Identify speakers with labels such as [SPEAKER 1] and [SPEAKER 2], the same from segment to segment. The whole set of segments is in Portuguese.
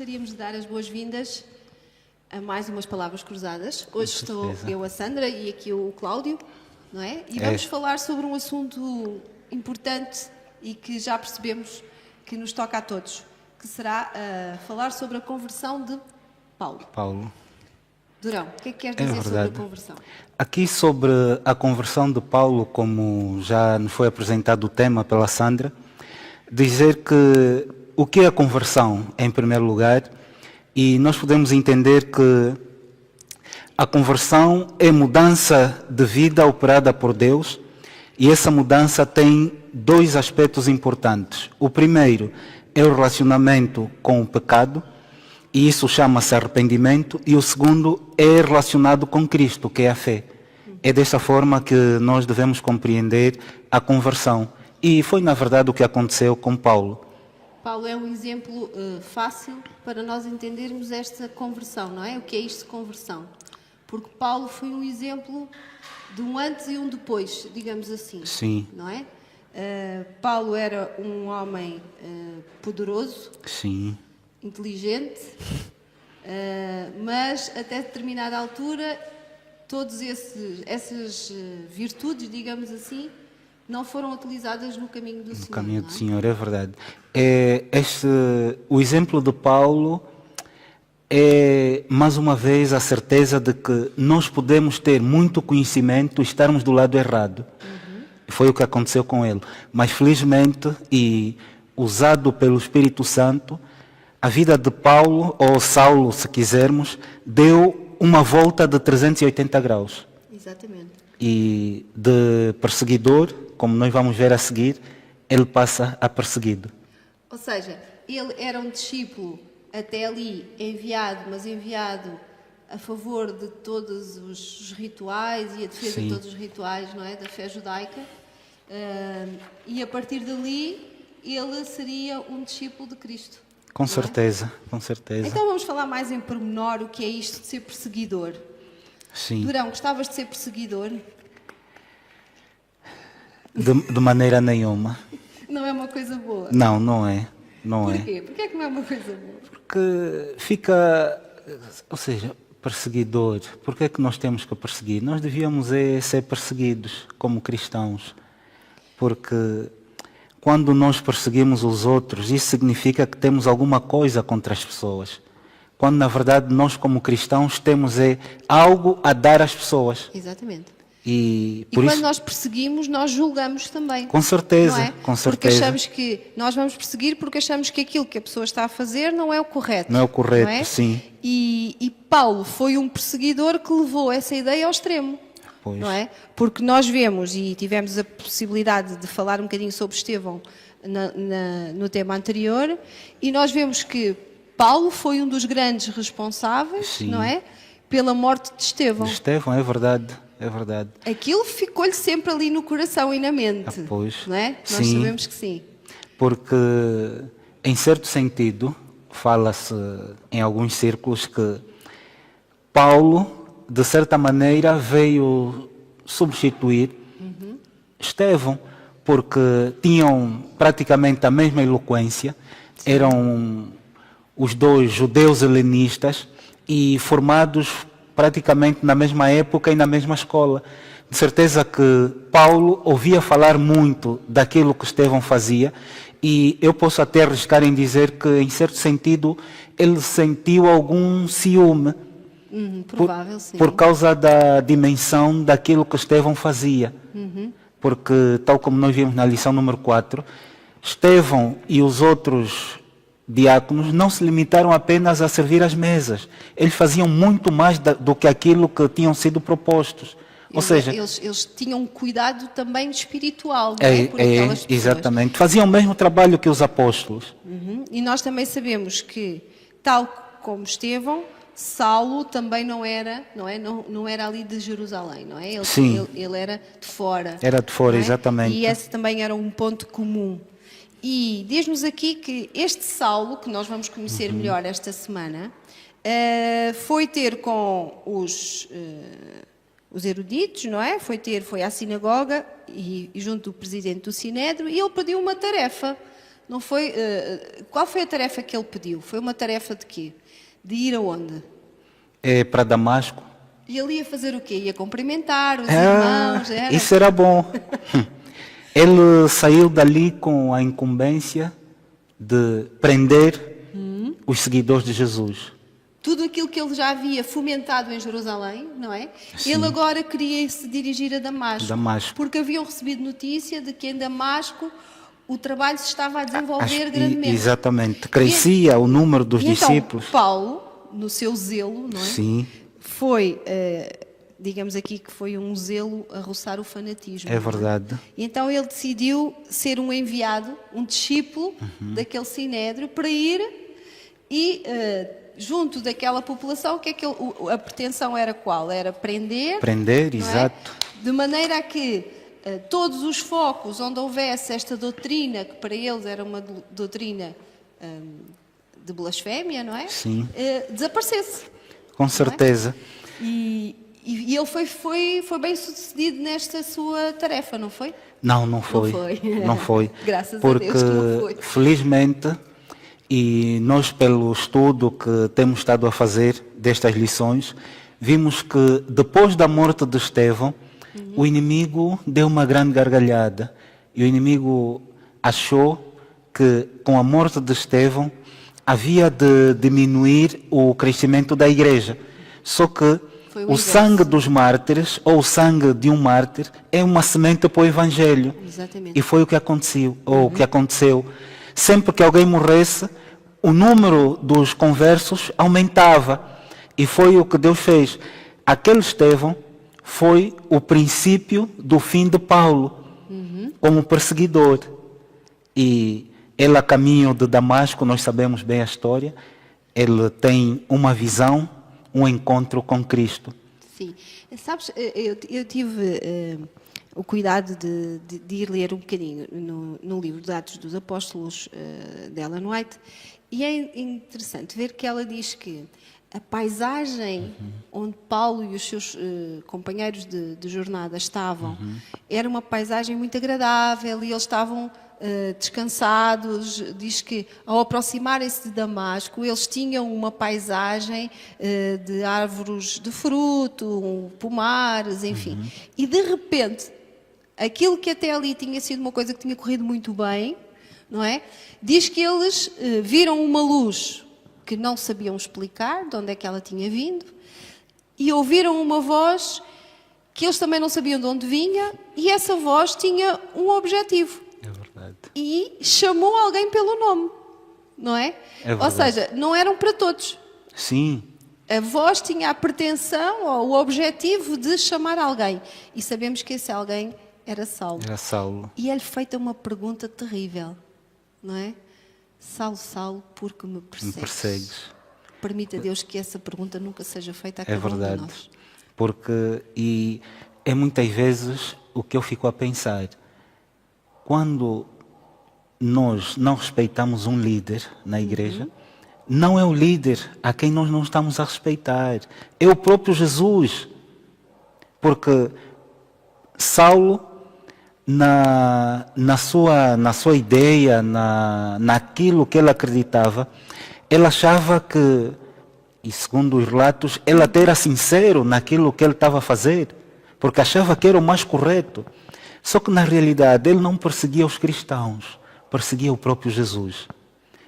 [SPEAKER 1] gostaríamos de dar as boas-vindas a mais umas palavras cruzadas. Hoje estou eu, a Sandra, e aqui o Cláudio, não é? E vamos falar sobre um assunto importante e que já percebemos que nos toca a todos, que será falar sobre a conversão de Paulo. Durão, o que é que queres dizer sobre a conversão?
[SPEAKER 2] Aqui sobre a conversão de Paulo, como já nos foi apresentado o tema pela Sandra, dizer que o que é a conversão, em primeiro lugar, e nós podemos entender que a conversão é mudança de vida operada por Deus, e essa mudança tem dois aspectos importantes. O primeiro é o relacionamento com o pecado, e isso chama-se arrependimento, e o segundo é relacionado com Cristo, que é a fé. É desta forma que nós devemos compreender a conversão. E foi, na verdade, o que aconteceu com Paulo.
[SPEAKER 1] Paulo é um exemplo fácil para nós entendermos esta conversão, não é? O que é isto de conversão? Porque Paulo foi um exemplo de um antes e um depois, digamos assim.
[SPEAKER 2] Sim.
[SPEAKER 1] Não é? Paulo era um homem poderoso.
[SPEAKER 2] Sim.
[SPEAKER 1] Inteligente, mas até determinada altura todas essas virtudes, digamos assim, não foram utilizadas no caminho do Senhor.
[SPEAKER 2] No caminho do Senhor, é verdade. O exemplo de Paulo é, mais uma vez, a certeza de que nós podemos ter muito conhecimento e estarmos do lado errado. Foi o que aconteceu com ele. Mas, felizmente, e usado pelo Espírito Santo, a vida de Paulo, ou Saulo, se quisermos, deu uma volta de 380 graus.
[SPEAKER 1] Exatamente.
[SPEAKER 2] E de perseguidor, como nós vamos ver a seguir, ele passa a perseguido.
[SPEAKER 1] Ou seja, ele era um discípulo até ali enviado, mas enviado a favor de todos os rituais e a defesa de todos os rituais, não é, da fé judaica. E a partir dali ele seria um discípulo de Cristo.
[SPEAKER 2] Com certeza, com certeza.
[SPEAKER 1] Então vamos falar mais em pormenor o que é isto de ser perseguidor.
[SPEAKER 2] Sim.
[SPEAKER 1] Durão, gostavas de ser perseguidor?
[SPEAKER 2] De maneira nenhuma.
[SPEAKER 1] Não é uma coisa boa?
[SPEAKER 2] Não, não é. Não é.
[SPEAKER 1] Porquê? Porquê é que não é uma coisa boa?
[SPEAKER 2] Porque fica, ou seja, perseguidor. Porquê é que nós temos que perseguir? Nós devíamos ser perseguidos como cristãos. Porque quando nós perseguimos os outros, isso significa que temos alguma coisa contra as pessoas. Quando, na verdade, nós como cristãos temos algo a dar às pessoas.
[SPEAKER 1] Exatamente.
[SPEAKER 2] E
[SPEAKER 1] quando nós perseguimos, nós julgamos também.
[SPEAKER 2] Com certeza,
[SPEAKER 1] não é?
[SPEAKER 2] Com certeza.
[SPEAKER 1] Porque achamos que nós vamos perseguir porque achamos que aquilo que a pessoa está a fazer não é o correto.
[SPEAKER 2] Não é o correto,
[SPEAKER 1] não é?
[SPEAKER 2] Sim.
[SPEAKER 1] E Paulo foi um perseguidor que levou essa ideia ao extremo.
[SPEAKER 2] Pois.
[SPEAKER 1] Não é? Porque nós vemos, e tivemos a possibilidade de falar um bocadinho sobre Estevão no tema anterior, e nós vemos que Paulo foi um dos grandes responsáveis,
[SPEAKER 2] Sim.
[SPEAKER 1] não é? Pela morte de Estevão.
[SPEAKER 2] De Estevão, é verdade, é verdade.
[SPEAKER 1] Aquilo ficou-lhe sempre ali no coração e na mente,
[SPEAKER 2] pois.
[SPEAKER 1] não é? Nós
[SPEAKER 2] Sim.
[SPEAKER 1] sabemos que sim.
[SPEAKER 2] Porque, em certo sentido, fala-se em alguns círculos que Paulo, de certa maneira, veio substituir Estevão, porque tinham praticamente a mesma eloquência, eram os dois judeus helenistas e formados praticamente na mesma época e na mesma escola. De certeza que Paulo ouvia falar muito daquilo que Estevão fazia, e eu posso até arriscar em dizer que, em certo sentido, ele sentiu algum ciúme.
[SPEAKER 1] Provável, sim.
[SPEAKER 2] Por causa da dimensão daquilo que Estevão fazia. Porque, tal como nós vimos na lição número 4, Estevão e os outros diáconos não se limitaram apenas a servir as mesas. Eles faziam muito mais do que aquilo que tinham sido propostos. Ou seja,
[SPEAKER 1] eles tinham cuidado também espiritual, não é? Por aquelas pessoas.
[SPEAKER 2] Exatamente. Faziam o mesmo trabalho que os apóstolos.
[SPEAKER 1] E nós também sabemos que, tal como Estevão, Saulo também não era ali de Jerusalém, não é? Ele era de fora.
[SPEAKER 2] Era de fora, exatamente.
[SPEAKER 1] E esse também era um ponto comum. E diz-nos aqui que este Saulo, que nós vamos conhecer melhor esta semana, foi ter com os eruditos, não é? Foi à sinagoga e junto do presidente do Sinédrio, e ele pediu uma tarefa. não foi... qual foi a tarefa que ele pediu? Foi uma tarefa de quê? De ir aonde?
[SPEAKER 2] É para Damasco.
[SPEAKER 1] E ele ia fazer o quê? Ia cumprimentar os irmãos? Era?
[SPEAKER 2] Isso era bom. Ele saiu dali com a incumbência de prender os seguidores de Jesus.
[SPEAKER 1] Tudo aquilo que ele já havia fomentado em Jerusalém, não é?
[SPEAKER 2] Sim.
[SPEAKER 1] Ele agora queria se dirigir a Damasco. Porque haviam recebido notícia de que em Damasco o trabalho se estava a desenvolver grandemente.
[SPEAKER 2] Exatamente. Crescia o número dos discípulos.
[SPEAKER 1] Então, Paulo, no seu zelo, não é?
[SPEAKER 2] Sim.
[SPEAKER 1] Foi, digamos aqui, que foi um zelo a roçar o fanatismo.
[SPEAKER 2] É verdade.
[SPEAKER 1] E então ele decidiu ser um enviado, um discípulo daquele sinédrio para ir e... junto daquela população, o que é que a pretensão era qual? Era prender,
[SPEAKER 2] exato.
[SPEAKER 1] De maneira a que todos os focos onde houvesse esta doutrina, que para eles era uma doutrina de blasfémia, não é?
[SPEAKER 2] Sim.
[SPEAKER 1] Desaparecesse.
[SPEAKER 2] Com certeza.
[SPEAKER 1] É? E ele foi bem sucedido nesta sua tarefa, não foi?
[SPEAKER 2] Não foi. Não foi.
[SPEAKER 1] Graças
[SPEAKER 2] Porque,
[SPEAKER 1] a Deus que não foi.
[SPEAKER 2] Felizmente, e nós, pelo estudo que temos estado a fazer destas lições, vimos que depois da morte de Estevão, o inimigo deu uma grande gargalhada. E o inimigo achou que com a morte de Estevão havia de diminuir o crescimento da igreja. Só que o sangue dos mártires, ou o sangue de um mártir, é uma semente para o evangelho.
[SPEAKER 1] Exatamente.
[SPEAKER 2] E foi o que aconteceu. Ou o que aconteceu. Sempre que alguém morresse, o número dos conversos aumentava. E foi o que Deus fez. Aquele Estevão foi o princípio do fim de Paulo, como perseguidor. E ele, a caminho de Damasco, nós sabemos bem a história, ele tem uma visão, um encontro com Cristo.
[SPEAKER 1] Sim. Sabes, eu tive o cuidado de ir ler um bocadinho no livro de Atos dos Apóstolos de Ellen White, e é interessante ver que ela diz que a paisagem onde Paulo e os seus companheiros de jornada estavam era uma paisagem muito agradável e eles estavam descansados. Diz que ao aproximarem-se de Damasco eles tinham uma paisagem de árvores de fruto, pomares, enfim. E de repente, aquilo que até ali tinha sido uma coisa que tinha corrido muito bem, não é? Diz que eles viram uma luz que não sabiam explicar de onde é que ela tinha vindo e ouviram uma voz que eles também não sabiam de onde vinha, e essa voz tinha um objetivo.
[SPEAKER 2] É verdade.
[SPEAKER 1] E chamou alguém pelo nome, não é?
[SPEAKER 2] É verdade.
[SPEAKER 1] Ou seja, não eram para todos.
[SPEAKER 2] Sim.
[SPEAKER 1] A voz tinha a pretensão ou o objetivo de chamar alguém. E sabemos que esse alguém era Saulo.
[SPEAKER 2] Era Saulo.
[SPEAKER 1] E é-lhe feita uma pergunta terrível, não é? Saulo, Saulo, por que me persegues?
[SPEAKER 2] Me persegues.
[SPEAKER 1] Permita Deus que essa pergunta nunca seja feita a
[SPEAKER 2] É
[SPEAKER 1] cada um de
[SPEAKER 2] verdade.
[SPEAKER 1] nós.
[SPEAKER 2] Porque, e é muitas vezes o que eu fico a pensar, quando nós não respeitamos um líder na igreja, não é o líder a quem nós não estamos a respeitar, é o próprio Jesus. Porque Saulo, na sua ideia, naquilo que ele acreditava, ele achava que, e segundo os relatos, ele até era sincero naquilo que ele estava a fazer, porque achava que era o mais correto. Só que na realidade ele não perseguia os cristãos, perseguia o próprio Jesus.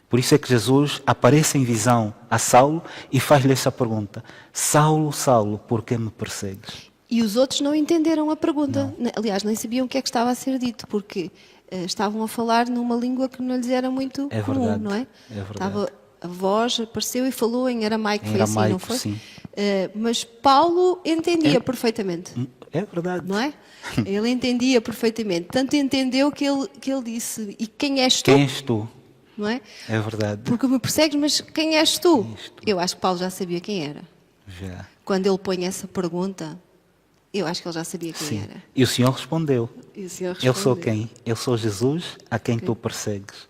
[SPEAKER 2] Por isso é que Jesus aparece em visão a Saulo e faz-lhe essa pergunta: Saulo, Saulo, por que me persegues?
[SPEAKER 1] E os outros não entenderam a pergunta. Não. Aliás, nem sabiam o que é que estava a ser dito, porque estavam a falar numa língua que não lhes era muito comum,
[SPEAKER 2] verdade.
[SPEAKER 1] não é?
[SPEAKER 2] É verdade.
[SPEAKER 1] Estava, a voz apareceu e falou em aramaico, foi
[SPEAKER 2] aramaico,
[SPEAKER 1] assim, não foi?
[SPEAKER 2] sim.
[SPEAKER 1] Mas Paulo entendia perfeitamente.
[SPEAKER 2] É verdade.
[SPEAKER 1] Não é? Ele entendia perfeitamente. Tanto entendeu que ele disse: e quem és tu?
[SPEAKER 2] Quem és tu?
[SPEAKER 1] Não é?
[SPEAKER 2] É verdade.
[SPEAKER 1] Porque me persegues, mas quem és tu? Eu acho que Paulo já sabia quem era.
[SPEAKER 2] Já.
[SPEAKER 1] Quando ele põe essa pergunta, eu acho que ele já sabia quem
[SPEAKER 2] Sim.
[SPEAKER 1] era.
[SPEAKER 2] E o Senhor respondeu:
[SPEAKER 1] E o Senhor
[SPEAKER 2] eu sou
[SPEAKER 1] respondeu.
[SPEAKER 2] quem? Eu sou Jesus a quem tu persegues.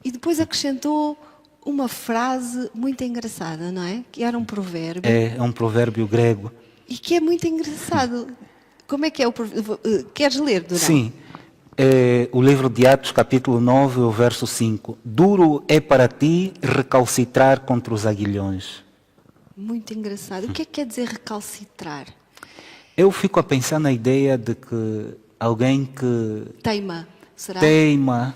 [SPEAKER 1] E depois acrescentou uma frase muito engraçada, não é? Que era um provérbio.
[SPEAKER 2] É um provérbio grego.
[SPEAKER 1] E que é muito engraçado. Como é que é o provérbio? Queres ler, Durão?
[SPEAKER 2] Sim. é o livro de Atos, capítulo 9, o verso 5. Duro é para ti recalcitrar contra os aguilhões.
[SPEAKER 1] Muito engraçado. O que é que quer dizer recalcitrar?
[SPEAKER 2] Eu fico a pensar na ideia de que alguém que
[SPEAKER 1] Teima, será?
[SPEAKER 2] teima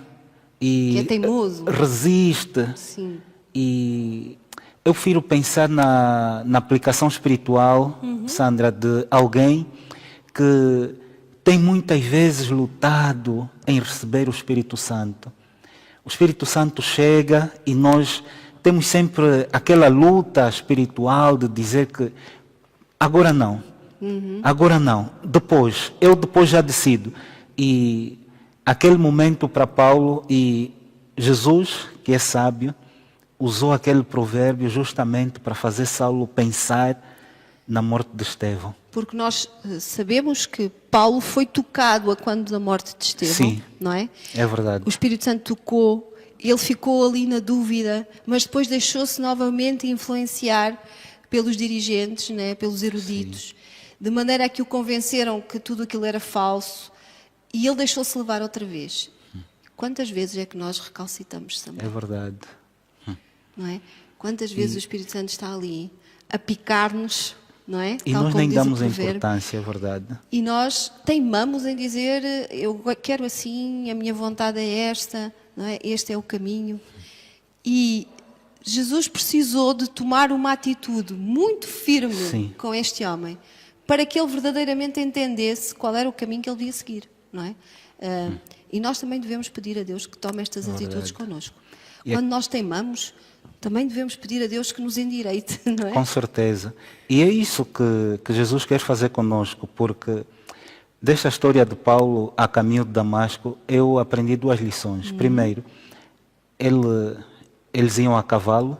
[SPEAKER 2] e
[SPEAKER 1] Que é teimoso.
[SPEAKER 2] resiste.
[SPEAKER 1] Sim.
[SPEAKER 2] E eu prefiro pensar na aplicação espiritual, Sandra, de alguém que tem muitas vezes lutado em receber o Espírito Santo. O Espírito Santo chega e nós temos sempre aquela luta espiritual de dizer que agora não, agora não, depois, eu depois já decido. E aquele momento para Paulo, e Jesus, que é sábio, usou aquele provérbio justamente para fazer Saulo pensar na morte de Estevão.
[SPEAKER 1] Porque nós sabemos que Paulo foi tocado a quando da morte de Estevão,
[SPEAKER 2] Sim,
[SPEAKER 1] não é?
[SPEAKER 2] é verdade.
[SPEAKER 1] O Espírito Santo tocou, ele ficou ali na dúvida, mas depois deixou-se novamente influenciar pelos dirigentes, né, pelos eruditos, de maneira a que o convenceram que tudo aquilo era falso, e ele deixou-se levar outra vez. Quantas vezes é que nós recalcitamos também?
[SPEAKER 2] É verdade.
[SPEAKER 1] Não é? Quantas vezes o Espírito Santo está ali a picar-nos, não é?
[SPEAKER 2] E
[SPEAKER 1] Tal
[SPEAKER 2] nós
[SPEAKER 1] como
[SPEAKER 2] nem
[SPEAKER 1] diz o
[SPEAKER 2] damos a
[SPEAKER 1] provérbio.
[SPEAKER 2] importância, é verdade.
[SPEAKER 1] E nós teimamos em dizer, eu quero assim, a minha vontade é esta, não é? Este é o caminho. E Jesus precisou de tomar uma atitude muito firme
[SPEAKER 2] Sim.
[SPEAKER 1] com este homem, para que ele verdadeiramente entendesse qual era o caminho que ele devia seguir, não é? E nós também devemos pedir a Deus que tome estas atitudes connosco.
[SPEAKER 2] E
[SPEAKER 1] Quando nós teimamos, também devemos pedir a Deus que nos endireite, não é?
[SPEAKER 2] Com certeza. E é isso que Jesus quer fazer conosco, porque desta história de Paulo a caminho de Damasco, eu aprendi duas lições. Primeiro, eles iam a cavalo,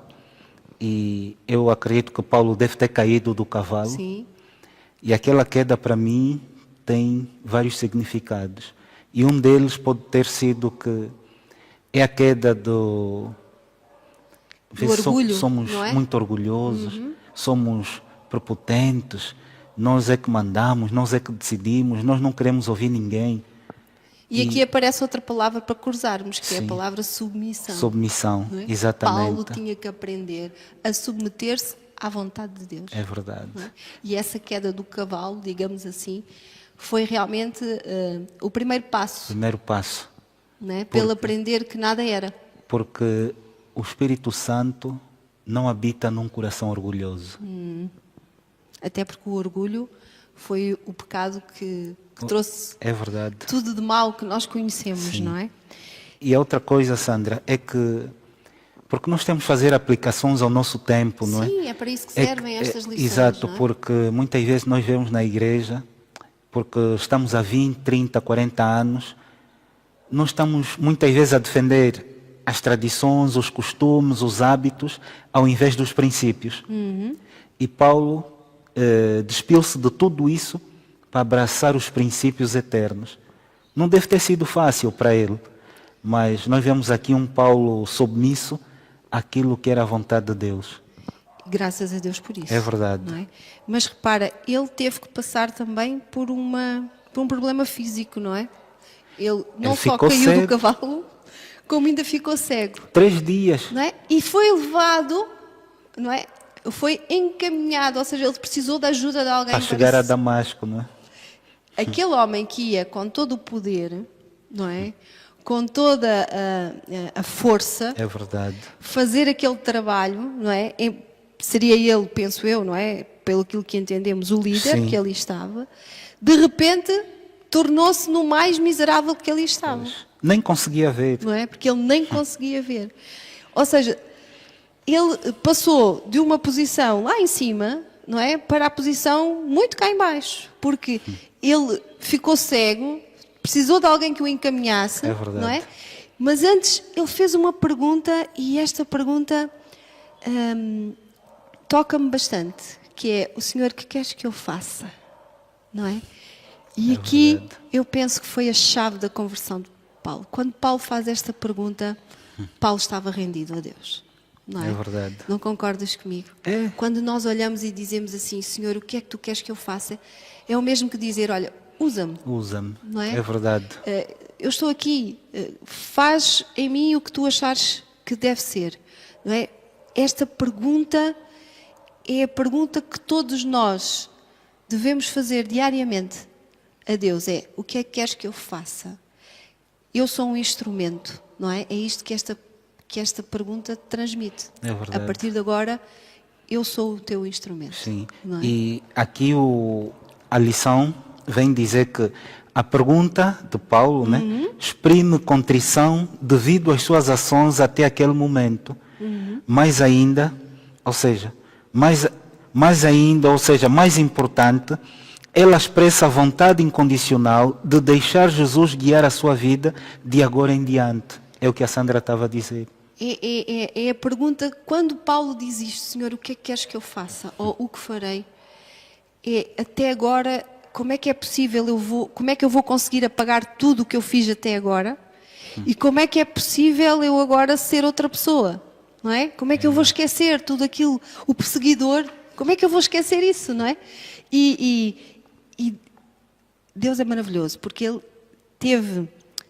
[SPEAKER 2] e eu acredito que Paulo deve ter caído do cavalo.
[SPEAKER 1] Sim.
[SPEAKER 2] E aquela queda para mim tem vários significados. E um deles pode ter sido que é a queda do... Às vezes
[SPEAKER 1] orgulho,
[SPEAKER 2] somos
[SPEAKER 1] não é?
[SPEAKER 2] muito orgulhosos, somos prepotentes, nós é que mandamos, nós é que decidimos, nós não queremos ouvir ninguém.
[SPEAKER 1] E aqui aparece outra palavra para cruzarmos, que é a
[SPEAKER 2] Sim.
[SPEAKER 1] palavra submissão.
[SPEAKER 2] Submissão,
[SPEAKER 1] não é?
[SPEAKER 2] exatamente.
[SPEAKER 1] Paulo tinha que aprender a submeter-se à vontade de Deus.
[SPEAKER 2] É verdade.
[SPEAKER 1] não é? E essa queda do cavalo, digamos assim, foi realmente o primeiro passo,
[SPEAKER 2] Primeiro passo,
[SPEAKER 1] não é? Pelo aprender que nada era.
[SPEAKER 2] porque o Espírito Santo não habita num coração orgulhoso.
[SPEAKER 1] Até porque o orgulho foi o pecado que trouxe
[SPEAKER 2] É verdade.
[SPEAKER 1] tudo de mal que nós conhecemos,
[SPEAKER 2] Sim.
[SPEAKER 1] não é?
[SPEAKER 2] E a outra coisa, Sandra, é que, porque nós temos que fazer aplicações ao nosso tempo, não é?
[SPEAKER 1] Sim, é para isso que
[SPEAKER 2] É
[SPEAKER 1] servem estas lições.
[SPEAKER 2] Exato,
[SPEAKER 1] não é?
[SPEAKER 2] porque muitas vezes nós vemos na igreja, porque estamos há 20, 30, 40 anos, nós estamos muitas vezes a defender as tradições, os costumes, os hábitos, ao invés dos princípios. E Paulo despiu-se de tudo isso para abraçar os princípios eternos. Não deve ter sido fácil para ele, mas nós vemos aqui um Paulo submisso àquilo que era a vontade de Deus.
[SPEAKER 1] Graças a Deus por isso.
[SPEAKER 2] É verdade.
[SPEAKER 1] não é? Mas repara, ele teve que passar também por um problema físico, não é? Ele não só
[SPEAKER 2] ficou
[SPEAKER 1] caiu
[SPEAKER 2] cego.
[SPEAKER 1] do cavalo, como ainda ficou cego.
[SPEAKER 2] 3 dias.
[SPEAKER 1] Não é? E foi levado, não é? Foi encaminhado, ou seja, ele precisou da ajuda de alguém
[SPEAKER 2] Para chegar a
[SPEAKER 1] se-
[SPEAKER 2] Damasco, não é?
[SPEAKER 1] Aquele homem que ia com todo o poder, não é? Com toda a força,
[SPEAKER 2] É verdade.
[SPEAKER 1] fazer aquele trabalho, não é? Seria ele, penso eu, não é? Pelo aquilo que entendemos, o líder
[SPEAKER 2] Sim.
[SPEAKER 1] que ali estava. De repente, tornou-se no mais miserável que ali estava,
[SPEAKER 2] Nem conseguia ver.
[SPEAKER 1] não é? Porque ele nem conseguia ver. Ou seja, ele passou de uma posição lá em cima, não é? Para a posição muito cá em baixo, porque ele ficou cego, precisou de alguém que o encaminhasse,
[SPEAKER 2] É verdade.
[SPEAKER 1] não é? Mas antes ele fez uma pergunta e esta pergunta toca-me bastante, que é: o Senhor, que queres que eu faça? Não é? E aqui
[SPEAKER 2] verdade.
[SPEAKER 1] eu penso que foi a chave da conversão de Paulo. Quando Paulo faz esta pergunta, Paulo estava rendido a Deus. Não é?
[SPEAKER 2] É verdade.
[SPEAKER 1] Não concordas comigo?
[SPEAKER 2] É.
[SPEAKER 1] Quando nós olhamos e dizemos assim: Senhor, o que é que tu queres que eu faça? É o mesmo que dizer: olha, usa-me.
[SPEAKER 2] Usa-me.
[SPEAKER 1] Não é?
[SPEAKER 2] É verdade.
[SPEAKER 1] eu estou aqui, faz em mim o que tu achares que deve ser. Não é? Esta pergunta é a pergunta que todos nós devemos fazer diariamente a Deus. É, o que é que queres que eu faça? Eu sou um instrumento, não é? É isto que esta pergunta transmite.
[SPEAKER 2] É verdade.
[SPEAKER 1] A partir de agora, eu sou o teu instrumento.
[SPEAKER 2] Sim.
[SPEAKER 1] Não é?
[SPEAKER 2] E aqui a lição vem dizer que a pergunta de Paulo, né, exprime contrição devido às suas ações até aquele momento. Mais ainda, ou seja, mais importante, ela expressa a vontade incondicional de deixar Jesus guiar a sua vida de agora em diante. É o que a Sandra estava a dizer.
[SPEAKER 1] É a pergunta, quando Paulo diz isto, Senhor, o que é que queres que eu faça? Ou o que farei? Até agora, como é que é possível, como é que eu vou conseguir apagar tudo o que eu fiz até agora? E como é que é possível eu agora ser outra pessoa? Não é? Como é que eu vou esquecer tudo aquilo, o perseguidor? Como é que eu vou esquecer isso, não é? E Deus é maravilhoso, porque Ele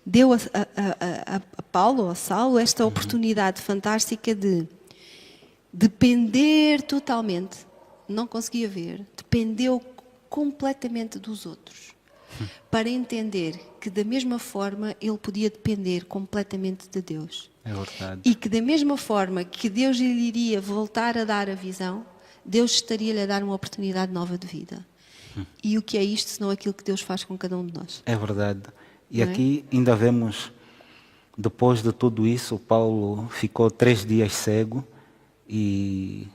[SPEAKER 1] deu a Paulo, a Saulo, esta oportunidade fantástica de depender totalmente. Não conseguia ver, dependeu completamente dos outros, para entender que da mesma forma ele podia depender completamente de Deus.
[SPEAKER 2] É verdade.
[SPEAKER 1] E que da mesma forma que Deus lhe iria voltar a dar a visão, Deus estaria-lhe a dar uma oportunidade nova de vida. E o que é isto, senão aquilo que Deus faz com cada um de nós?
[SPEAKER 2] É verdade. E
[SPEAKER 1] Não
[SPEAKER 2] aqui ainda vemos, depois de tudo isso, Paulo ficou 3 dias cego e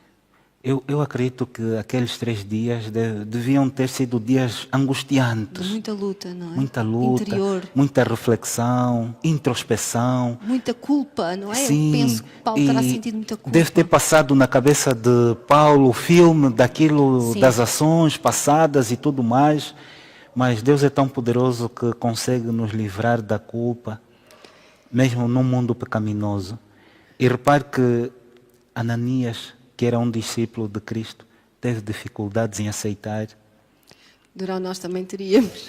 [SPEAKER 2] eu acredito que aqueles 3 dias deviam ter sido dias angustiantes.
[SPEAKER 1] De muita luta, não é?
[SPEAKER 2] Muita luta,
[SPEAKER 1] interior,
[SPEAKER 2] muita reflexão, introspeção.
[SPEAKER 1] muita culpa, não é?
[SPEAKER 2] Sim,
[SPEAKER 1] Eu penso que Paulo terá sentido muita culpa.
[SPEAKER 2] deve ter passado na cabeça de Paulo o filme daquilo,
[SPEAKER 1] Sim.
[SPEAKER 2] das ações passadas e tudo mais. Mas Deus é tão poderoso que consegue nos livrar da culpa, mesmo num mundo pecaminoso. E repare que Ananias, que era um discípulo de Cristo, teve dificuldades em aceitar,
[SPEAKER 1] Durão nós também teríamos.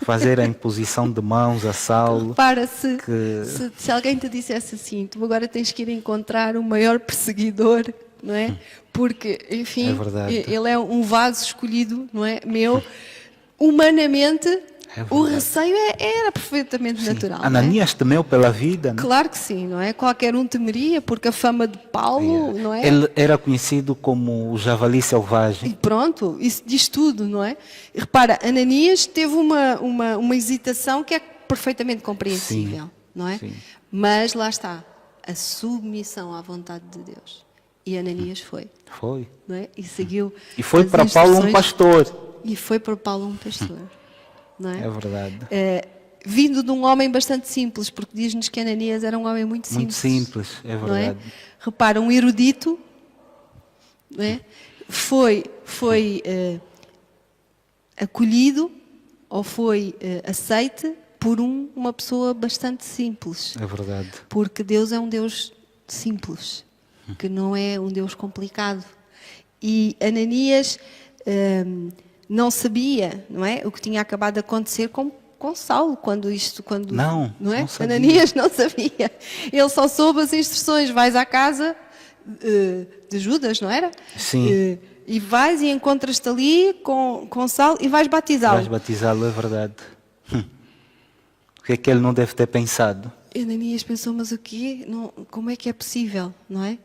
[SPEAKER 2] fazer a imposição de mãos a Saulo.
[SPEAKER 1] Repara,
[SPEAKER 2] que-
[SPEAKER 1] se alguém te dissesse assim, tu agora tens que ir encontrar o maior perseguidor, não é? Porque, enfim,
[SPEAKER 2] É verdade.
[SPEAKER 1] ele é um vaso escolhido, não é? Meu, humanamente, o
[SPEAKER 2] verdade.
[SPEAKER 1] receio era perfeitamente natural. não é?
[SPEAKER 2] Ananias temeu pela vida. Né?
[SPEAKER 1] Claro que sim, não é? Qualquer um temeria, porque a fama de Paulo, não é?
[SPEAKER 2] Ele era conhecido como o javali selvagem.
[SPEAKER 1] E pronto, isso diz tudo, não é? E repara, Ananias teve uma hesitação que é perfeitamente compreensível,
[SPEAKER 2] Sim,
[SPEAKER 1] não é?
[SPEAKER 2] sim.
[SPEAKER 1] Mas lá está, a submissão à vontade de Deus. E Ananias foi,
[SPEAKER 2] Foi.
[SPEAKER 1] não é? E seguiu.
[SPEAKER 2] E foi
[SPEAKER 1] as
[SPEAKER 2] para Paulo um
[SPEAKER 1] instruções.
[SPEAKER 2] pastor.
[SPEAKER 1] E foi para Paulo um pastor, não é?
[SPEAKER 2] É verdade.
[SPEAKER 1] Vindo de um homem bastante simples, porque diz-nos que Ananias era um homem muito
[SPEAKER 2] Muito
[SPEAKER 1] simples.
[SPEAKER 2] simples, é
[SPEAKER 1] Não é?
[SPEAKER 2] verdade.
[SPEAKER 1] Repara, um erudito, não é? foi acolhido ou foi aceite por uma pessoa bastante simples.
[SPEAKER 2] É verdade.
[SPEAKER 1] Porque Deus é um Deus simples, que não é um Deus complicado. E Ananias não sabia, não é, o que tinha acabado de acontecer com Saulo, quando
[SPEAKER 2] Não,
[SPEAKER 1] é?
[SPEAKER 2] não sabia.
[SPEAKER 1] Ananias não sabia. Ele só soube as instruções: vais à casa de Judas, não era?
[SPEAKER 2] Sim.
[SPEAKER 1] E vais e encontras-te ali com Saulo e vais batizá-lo.
[SPEAKER 2] Vais batizá-lo, é verdade. O que é que ele não deve ter pensado?
[SPEAKER 1] Ananias pensou, mas o quê? Não, como é que é possível, não é?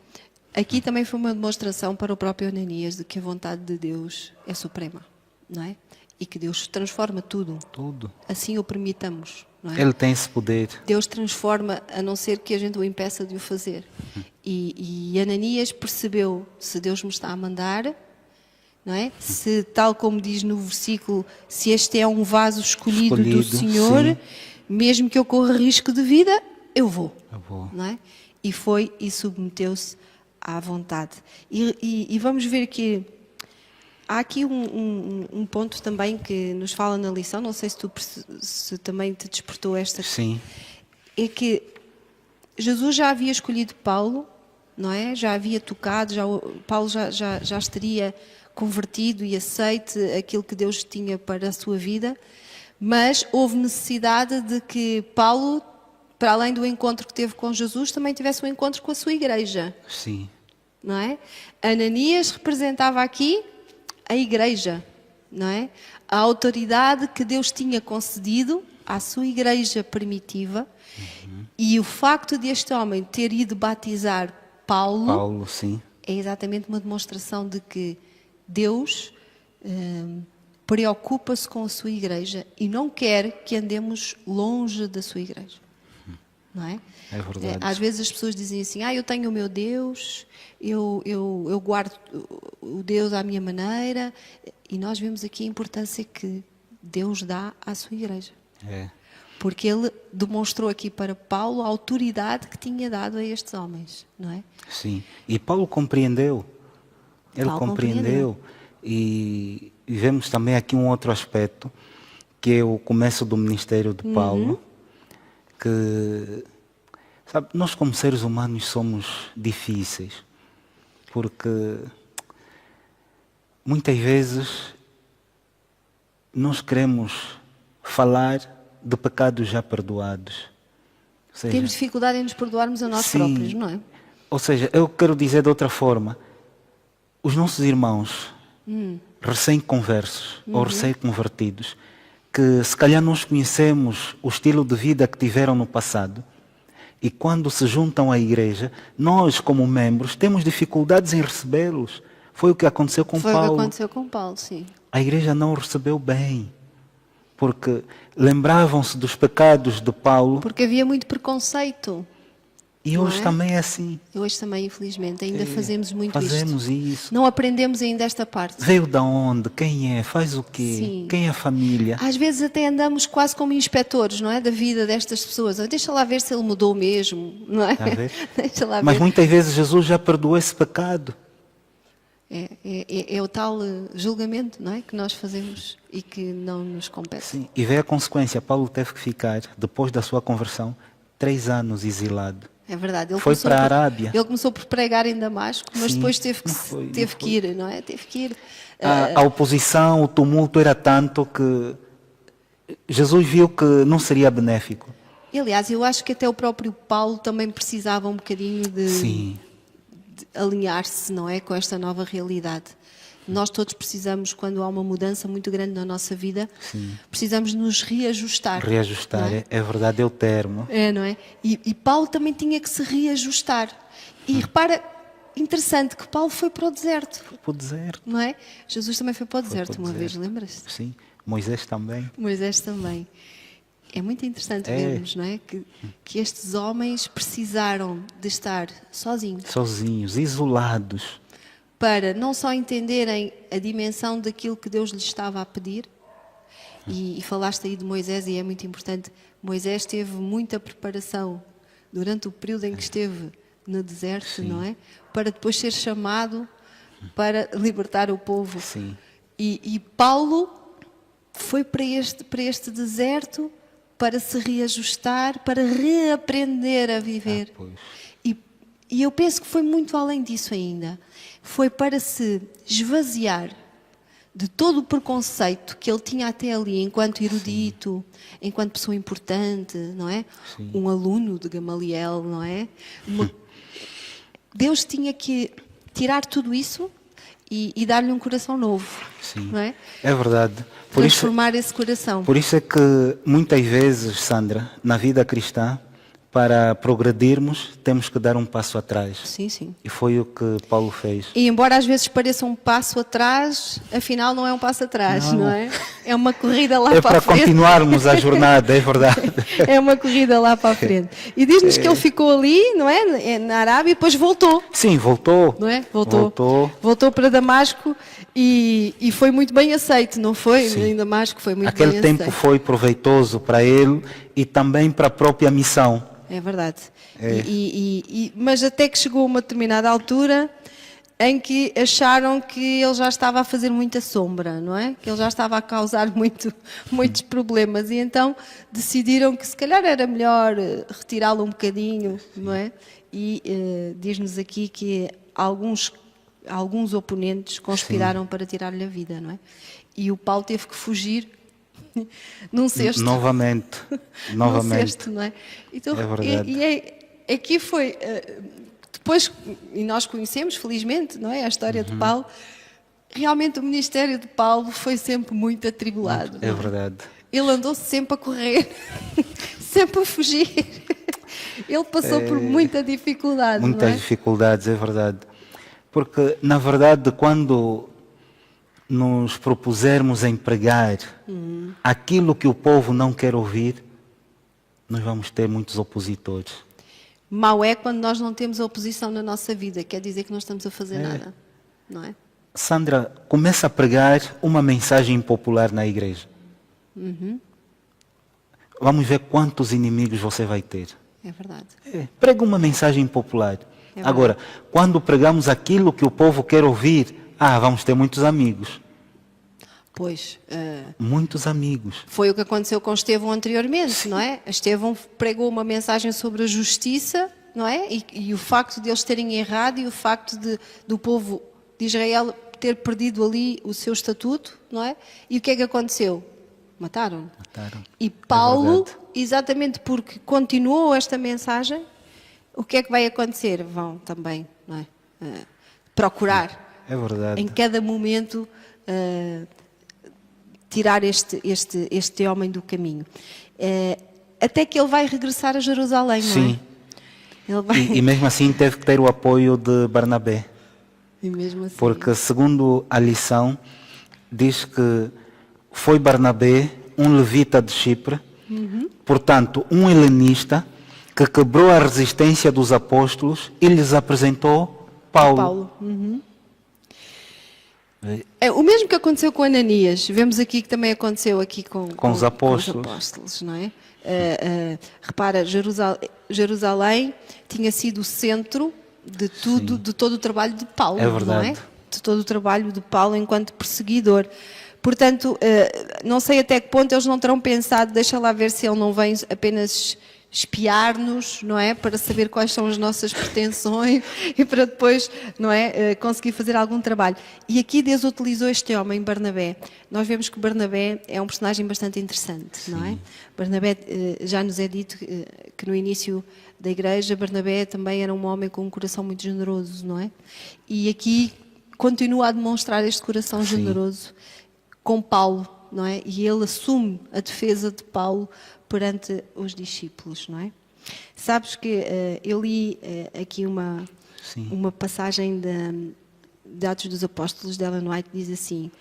[SPEAKER 1] Aqui também foi uma demonstração para o próprio Ananias de que a vontade de Deus é suprema, não é? E que Deus transforma tudo.
[SPEAKER 2] Tudo.
[SPEAKER 1] Assim o permitamos, não é?
[SPEAKER 2] Ele tem esse poder.
[SPEAKER 1] Deus transforma, a não ser que a gente o impeça de o fazer. E Ananias percebeu, se Deus me está a mandar, não é? Se, tal como diz no versículo, se este é um vaso escolhido do Senhor,
[SPEAKER 2] sim.
[SPEAKER 1] mesmo que eu corra risco de vida, eu vou.
[SPEAKER 2] Eu vou.
[SPEAKER 1] Não é? E foi e submeteu-se à vontade. E vamos ver que há aqui um ponto também que nos fala na lição, não sei se também te despertou esta.
[SPEAKER 2] Sim.
[SPEAKER 1] É que Jesus já havia escolhido Paulo, não é? Já havia tocado, Paulo já estaria convertido e aceite aquilo que Deus tinha para a sua vida, Mas houve necessidade de que Paulo, para além do encontro que teve com Jesus, também tivesse um encontro com a sua igreja.
[SPEAKER 2] Sim.
[SPEAKER 1] Não é? Ananias representava aqui a igreja, não é? A autoridade que Deus tinha concedido à sua igreja primitiva. E o facto de este homem ter ido batizar Paulo,
[SPEAKER 2] sim.
[SPEAKER 1] é exatamente uma demonstração de que Deus preocupa-se com a sua igreja e não quer que andemos longe da sua igreja. Não é?
[SPEAKER 2] É verdade.
[SPEAKER 1] Às vezes as pessoas dizem assim, eu tenho o meu Deus, eu guardo o Deus à minha maneira, e nós vemos aqui a importância que Deus dá à sua igreja.
[SPEAKER 2] É.
[SPEAKER 1] Porque ele demonstrou aqui para Paulo a autoridade que tinha dado a estes homens, não é?
[SPEAKER 2] Sim. E Paulo compreendeu. Ele compreendeu. E vemos também aqui um outro aspecto, que é o começo do ministério de Paulo, que, sabe, nós como seres humanos somos difíceis, porque muitas vezes nós queremos falar de pecados já perdoados. Ou seja,
[SPEAKER 1] temos dificuldade em nos perdoarmos a nós próprios, não é?
[SPEAKER 2] Ou seja, eu quero dizer de outra forma, os nossos irmãos recém-conversos ou recém-convertidos, que se calhar nós conhecemos o estilo de vida que tiveram no passado, e quando se juntam à igreja, nós como membros temos dificuldades em recebê-los. Foi o que aconteceu com Paulo.
[SPEAKER 1] Foi o que aconteceu com Paulo, sim.
[SPEAKER 2] A igreja não o recebeu bem, porque lembravam-se dos pecados de Paulo.
[SPEAKER 1] Porque havia muito preconceito.
[SPEAKER 2] E hoje também é assim.
[SPEAKER 1] E hoje também, infelizmente, ainda fazemos muito
[SPEAKER 2] Fazemos
[SPEAKER 1] isto.
[SPEAKER 2] isso.
[SPEAKER 1] Não aprendemos ainda esta parte.
[SPEAKER 2] Veio de onde? Quem é? Faz o quê?
[SPEAKER 1] Sim.
[SPEAKER 2] Quem é a família?
[SPEAKER 1] Às vezes até andamos quase como inspectores, não é? Da vida destas pessoas. Deixa lá ver se ele mudou mesmo, não é?
[SPEAKER 2] Está a ver?
[SPEAKER 1] Deixa lá
[SPEAKER 2] Mas
[SPEAKER 1] ver.
[SPEAKER 2] muitas vezes Jesus já perdoou esse pecado.
[SPEAKER 1] É o tal julgamento, não é? Que nós fazemos e que não nos compete.
[SPEAKER 2] Sim. E veio a consequência. Paulo teve que ficar, depois da sua conversão, 3 anos exilado.
[SPEAKER 1] É verdade. Ele
[SPEAKER 2] foi para a Arábia.
[SPEAKER 1] Ele começou por pregar em Damasco, mas
[SPEAKER 2] Sim,
[SPEAKER 1] depois teve que ir, não é? Teve que ir.
[SPEAKER 2] A oposição, o tumulto era tanto que Jesus viu que não seria benéfico.
[SPEAKER 1] Aliás, eu acho que até o próprio Paulo também precisava um bocadinho de alinhar-se, não é, com esta nova realidade. Nós todos precisamos, quando há uma mudança muito grande na nossa vida, precisamos nos reajustar.
[SPEAKER 2] Reajustar, é verdade, é o termo.
[SPEAKER 1] É, não é? E Paulo também tinha que se reajustar. E repara, interessante que Paulo foi para o deserto.
[SPEAKER 2] Foi para o deserto.
[SPEAKER 1] Não é? Jesus também foi para o deserto uma vez, lembras-te?
[SPEAKER 2] Sim, Moisés também.
[SPEAKER 1] Moisés também. É muito interessante vermos, não é? Que estes homens precisaram de estar sozinhos.
[SPEAKER 2] Sozinhos, isolados.
[SPEAKER 1] Para não só entenderem a dimensão daquilo que Deus lhes estava a pedir, e falaste aí de Moisés, e é muito importante, Moisés teve muita preparação durante o período em que esteve no deserto, não é? Para depois ser chamado para libertar o povo.
[SPEAKER 2] Sim.
[SPEAKER 1] E Paulo foi para este deserto para se reajustar, para reaprender a viver. E eu penso que foi muito além disso ainda. Foi para se esvaziar de todo o preconceito que ele tinha até ali, enquanto erudito, enquanto pessoa importante, não é? Um aluno de Gamaliel, não é? Deus tinha que tirar tudo isso e dar-lhe um coração novo, não é?
[SPEAKER 2] É verdade.
[SPEAKER 1] Transformar esse coração.
[SPEAKER 2] Por isso é que muitas vezes, Sandra, na vida cristã, para progredirmos, temos que dar um passo atrás.
[SPEAKER 1] Sim, sim.
[SPEAKER 2] E foi o que Paulo fez.
[SPEAKER 1] E embora às vezes pareça um passo atrás, afinal não é um passo atrás, não é? É uma corrida lá para a frente.
[SPEAKER 2] É para continuarmos a jornada, é verdade.
[SPEAKER 1] É uma corrida lá para a frente. E diz-nos que ele ficou ali, não é? Na Arábia e depois voltou.
[SPEAKER 2] Sim, voltou.
[SPEAKER 1] Não é? Voltou para Damasco e foi muito bem aceito, não foi? Sim. Em Damasco foi muito bem aceito.
[SPEAKER 2] Aquele tempo foi proveitoso para ele e também para a própria missão.
[SPEAKER 1] É verdade. Mas até que chegou a uma determinada altura em que acharam que ele já estava a fazer muita sombra, não é? Que ele já estava a causar muitos problemas e então decidiram que se calhar era melhor retirá-lo um bocadinho, não é? E diz-nos aqui que alguns oponentes conspiraram para tirar-lhe a vida, não é? E o Paulo teve que fugir num cesto.
[SPEAKER 2] Novamente.
[SPEAKER 1] Num cesto, não é? Então,
[SPEAKER 2] é verdade.
[SPEAKER 1] E aqui foi, depois, e nós conhecemos, felizmente, não é? A história de Paulo. Realmente o ministério de Paulo foi sempre muito atribulado.
[SPEAKER 2] É verdade.
[SPEAKER 1] Ele andou sempre a correr, sempre a fugir. Ele passou por muita dificuldade.
[SPEAKER 2] Muitas
[SPEAKER 1] não é?
[SPEAKER 2] dificuldades, é verdade. Porque, na verdade, quando nos propusermos em pregar aquilo que o povo não quer ouvir, nós vamos ter muitos opositores.
[SPEAKER 1] Mau é quando nós não temos a oposição na nossa vida, quer dizer que não estamos a fazer nada, não é?
[SPEAKER 2] Sandra, começa a pregar uma mensagem impopular na igreja. Vamos ver quantos inimigos você vai ter.
[SPEAKER 1] É verdade.
[SPEAKER 2] Prega uma mensagem impopular. Agora, quando pregamos aquilo que o povo quer ouvir, vamos ter muitos amigos.
[SPEAKER 1] Pois.
[SPEAKER 2] Muitos amigos.
[SPEAKER 1] Foi o que aconteceu com Estevão anteriormente, não é? Estevão pregou uma mensagem sobre a justiça, não é? E o facto de eles terem errado e o facto do povo de Israel ter perdido ali o seu estatuto, não é? E o que é que aconteceu? Mataram. E Paulo, exatamente porque continuou esta mensagem, o que é que vai acontecer? Vão também, não é? Procurar.
[SPEAKER 2] É verdade.
[SPEAKER 1] Em cada momento tirar este homem do caminho. Até que ele vai regressar a Jerusalém, não é?
[SPEAKER 2] Sim.
[SPEAKER 1] Ele vai...
[SPEAKER 2] E mesmo assim teve que ter o apoio de Barnabé.
[SPEAKER 1] E mesmo assim...
[SPEAKER 2] Porque, segundo a lição, diz que foi Barnabé, um levita de Chipre, portanto, um helenista, que quebrou a resistência dos apóstolos e lhes apresentou Paulo.
[SPEAKER 1] O mesmo que aconteceu com Ananias, vemos aqui que também aconteceu aqui com
[SPEAKER 2] os apóstolos,
[SPEAKER 1] não é? Repara, Jerusalém tinha sido o centro de tudo, de todo o trabalho de Paulo,
[SPEAKER 2] é verdade.
[SPEAKER 1] não é? De todo o trabalho de Paulo enquanto perseguidor. Portanto, não sei até que ponto eles não terão pensado, deixa lá ver se ele não vem apenas espiar-nos, não é? Para saber quais são as nossas pretensões e para depois, não é? Conseguir fazer algum trabalho. E aqui Deus utilizou este homem, Barnabé. Nós vemos que Barnabé é um personagem bastante interessante, não é? Barnabé, já nos é dito que no início da igreja, Barnabé também era um homem com um coração muito generoso, não é? E aqui continua a demonstrar este coração generoso com Paulo, não é? E ele assume a defesa de Paulo perante os discípulos, não é? Sabes que eu li aqui uma passagem de Atos dos Apóstolos de Ellen White, diz assim: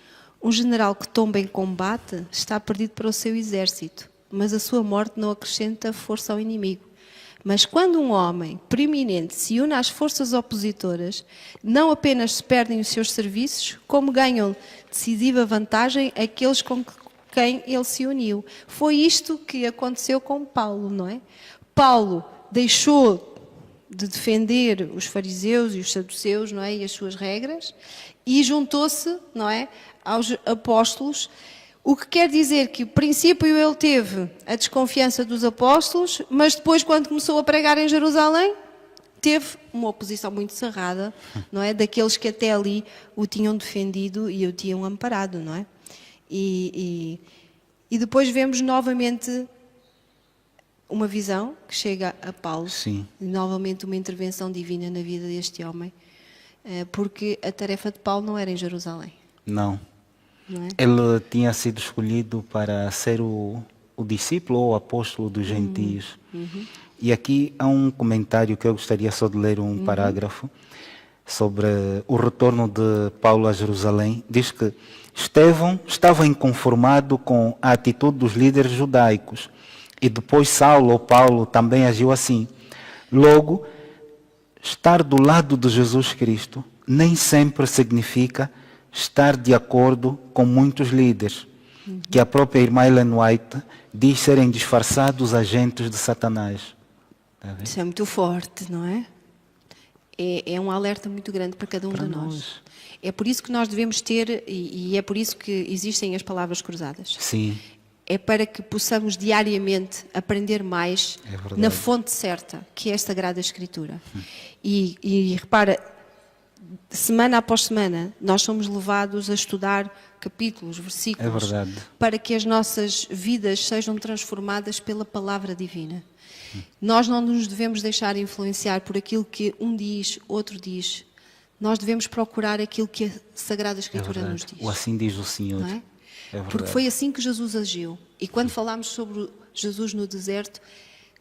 [SPEAKER 1] um general que tomba em combate está perdido para o seu exército, mas a sua morte não acrescenta força ao inimigo. Mas quando um homem preeminente se une às forças opositoras, não apenas se perdem os seus serviços, como ganham decisiva vantagem aqueles com quem ele se uniu. Foi isto que aconteceu com Paulo, não é? Paulo deixou de defender os fariseus e os saduceus, não é? E as suas regras, e juntou-se, não é? Aos apóstolos. O que quer dizer que, no princípio, ele teve a desconfiança dos apóstolos, mas depois, quando começou a pregar em Jerusalém, teve uma oposição muito cerrada, não é? Daqueles que até ali o tinham defendido e o tinham amparado, não é? E depois vemos novamente uma visão que chega a Paulo, novamente uma intervenção divina na vida deste homem, porque a tarefa de Paulo não era em Jerusalém.
[SPEAKER 2] Não. É? Ele tinha sido escolhido para ser o discípulo ou o apóstolo dos gentios. E aqui há um comentário que eu gostaria só de ler um parágrafo sobre o retorno de Paulo a Jerusalém. Diz que Estevão estava inconformado com a atitude dos líderes judaicos e depois Saulo ou Paulo também agiu assim. Logo, estar do lado de Jesus Cristo nem sempre significa estar de acordo com muitos líderes, que a própria irmã Ellen White diz serem disfarçados agentes de Satanás. Tá,
[SPEAKER 1] isso é muito forte, não é? É um alerta muito grande para cada um de nós. É por isso que nós devemos ter, e é por isso que existem as palavras cruzadas.
[SPEAKER 2] Sim.
[SPEAKER 1] É para que possamos diariamente aprender mais na fonte certa, que é a Sagrada Escritura. E repara, semana após semana, nós somos levados a estudar capítulos, versículos, para que as nossas vidas sejam transformadas pela palavra divina. Nós não nos devemos deixar influenciar por aquilo que um diz, outro diz. Nós devemos procurar aquilo que a Sagrada Escritura nos diz.
[SPEAKER 2] O assim diz o Senhor.
[SPEAKER 1] Não é? Porque foi assim que Jesus agiu. E quando falámos sobre Jesus no deserto,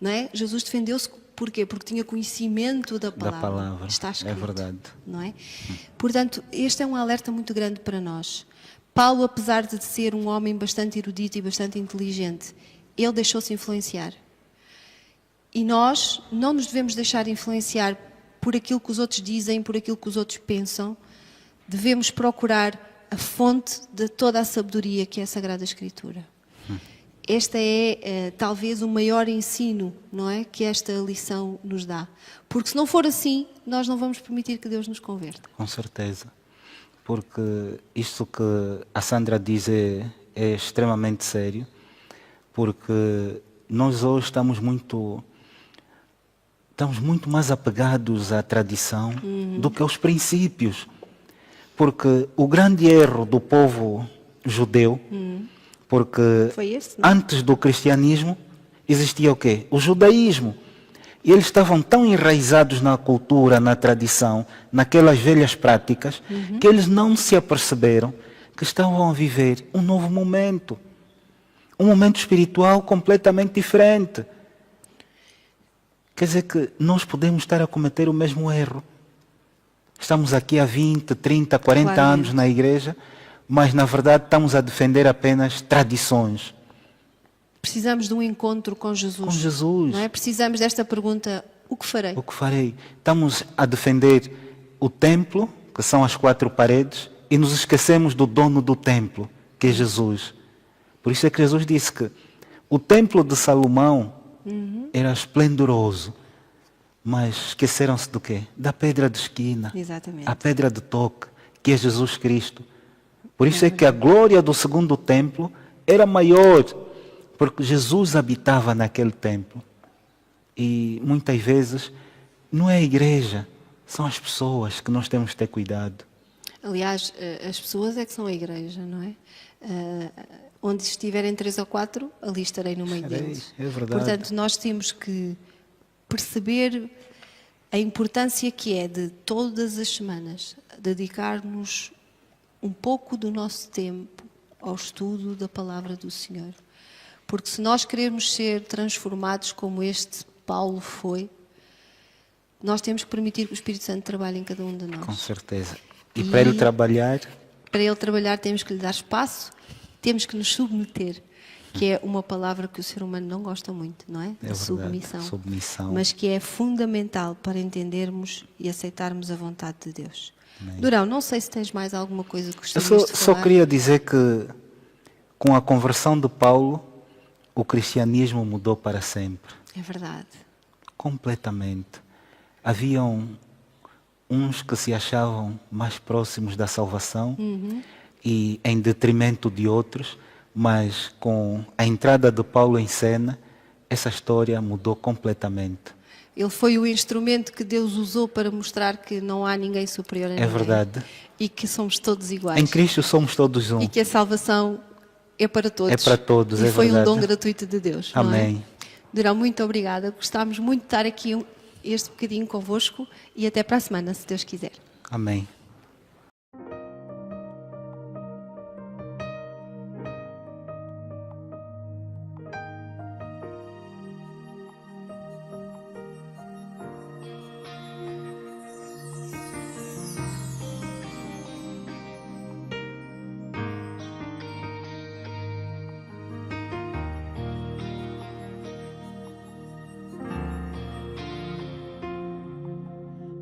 [SPEAKER 1] não é? Jesus defendeu-se. Porquê? Porque tinha conhecimento da palavra. Está escrito.
[SPEAKER 2] É verdade.
[SPEAKER 1] Não é? Portanto, este é um alerta muito grande para nós. Paulo, apesar de ser um homem bastante erudito e bastante inteligente, ele deixou-se influenciar. E nós não nos devemos deixar influenciar por aquilo que os outros dizem, por aquilo que os outros pensam. Devemos procurar a fonte de toda a sabedoria que é a Sagrada Escritura. Este é talvez o maior ensino, não é, que esta lição nos dá. Porque se não for assim, nós não vamos permitir que Deus nos converta.
[SPEAKER 2] Com certeza. Porque isto que a Sandra diz é extremamente sério. Porque nós hoje estamos muito mais apegados à tradição do que aos princípios. Porque o grande erro do povo judeu, porque antes do cristianismo existia o quê? O judaísmo. E eles estavam tão enraizados na cultura, na tradição, naquelas velhas práticas, que eles não se aperceberam que estavam a viver um novo momento. Um momento espiritual completamente diferente. Quer dizer que nós podemos estar a cometer o mesmo erro. Estamos aqui há 20, 30, 40 anos na igreja, mas na verdade estamos a defender apenas tradições.
[SPEAKER 1] Precisamos de um encontro com Jesus.
[SPEAKER 2] Com Jesus.
[SPEAKER 1] Não é? Precisamos desta pergunta, o que farei?
[SPEAKER 2] O que farei? Estamos a defender o templo, que são as 4 paredes, e nos esquecemos do dono do templo, que é Jesus. Por isso é que Jesus disse que o templo de Salomão era esplendoroso, mas esqueceram-se do quê? Da pedra de esquina.
[SPEAKER 1] Exatamente.
[SPEAKER 2] A pedra de toque, que é Jesus Cristo. Por isso é que a glória do segundo templo era maior, porque Jesus habitava naquele templo. E muitas vezes não é a igreja, são as pessoas que nós temos que ter cuidado.
[SPEAKER 1] Aliás, as pessoas é que são a igreja, não é? Onde estiverem 3 ou 4, ali estarei no meio deles.
[SPEAKER 2] É verdade.
[SPEAKER 1] Portanto, nós temos que perceber a importância que é de todas as semanas dedicarmos um pouco do nosso tempo ao estudo da palavra do Senhor. Porque se nós queremos ser transformados como este Paulo foi, nós temos que permitir que o Espírito Santo trabalhe em cada um de nós.
[SPEAKER 2] Com certeza. E para ele trabalhar?
[SPEAKER 1] Para ele trabalhar temos que lhe dar espaço, temos que nos submeter, que é uma palavra que o ser humano não gosta muito, não é?
[SPEAKER 2] É
[SPEAKER 1] submissão.
[SPEAKER 2] Submissão.
[SPEAKER 1] Mas que é fundamental para entendermos e aceitarmos a vontade de Deus. Amém. Durão, não sei se tens mais alguma coisa que gostarias de falar.
[SPEAKER 2] Só queria dizer que com a conversão de Paulo, o cristianismo mudou para sempre.
[SPEAKER 1] É verdade.
[SPEAKER 2] Completamente. Haviam uns que se achavam mais próximos da salvação e em detrimento de outros, mas com a entrada de Paulo em cena, essa história mudou completamente.
[SPEAKER 1] Ele foi o instrumento que Deus usou para mostrar que não há ninguém superior a ninguém.
[SPEAKER 2] É verdade.
[SPEAKER 1] E que somos todos iguais.
[SPEAKER 2] Em Cristo somos todos um.
[SPEAKER 1] E que a salvação é para todos.
[SPEAKER 2] É para todos,
[SPEAKER 1] e
[SPEAKER 2] é
[SPEAKER 1] foi
[SPEAKER 2] verdade.
[SPEAKER 1] Um dom gratuito de Deus.
[SPEAKER 2] Amém.
[SPEAKER 1] Não é? Durão, muito obrigada. Gostámos muito de estar aqui este bocadinho convosco e até para a semana, se Deus quiser.
[SPEAKER 2] Amém.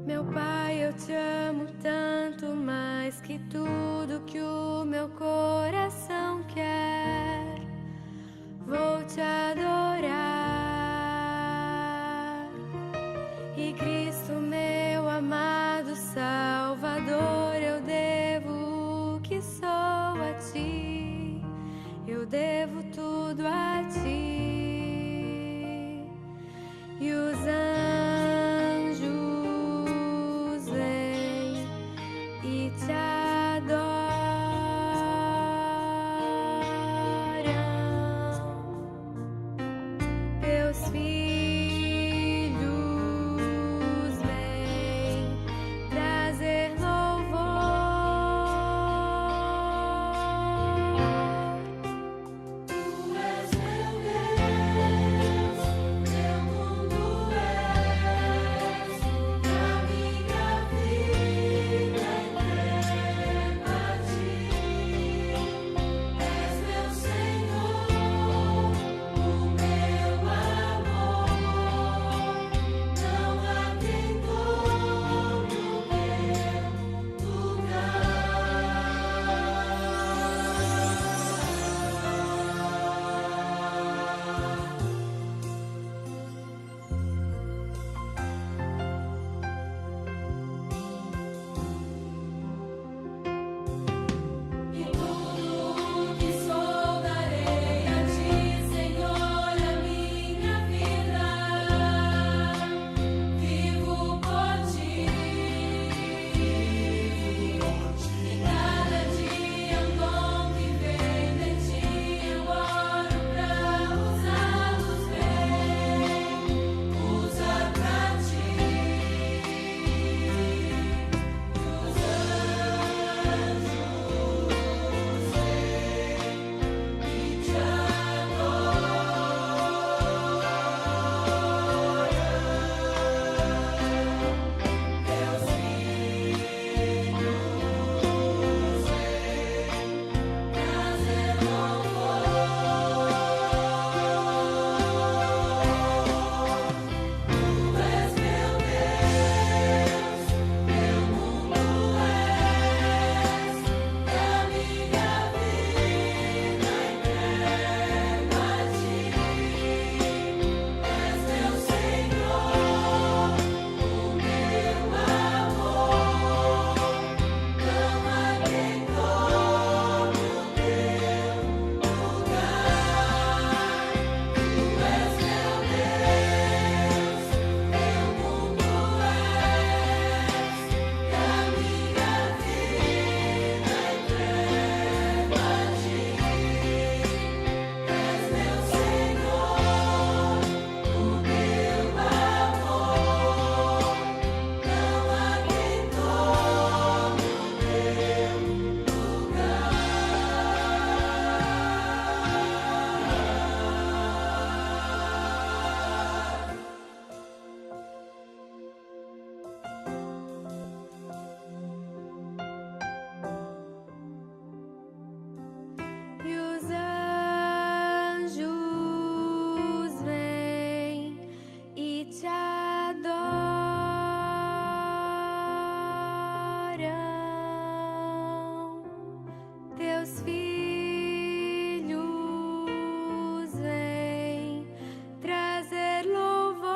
[SPEAKER 3] Meu Pai, eu te amo tanto mais que tudo que o meu coração quer. Vou te adorar. E Cristo, meu amado Salvador, eu devo o que sou a ti. Eu devo tudo a ti. E os anjos te adoram, teus filhos vêm trazer louvor.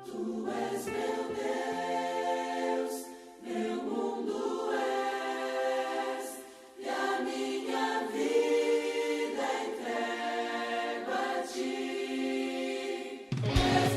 [SPEAKER 4] Tu és meu Deus, meu mundo és, e a minha vida entrego a ti. Tu és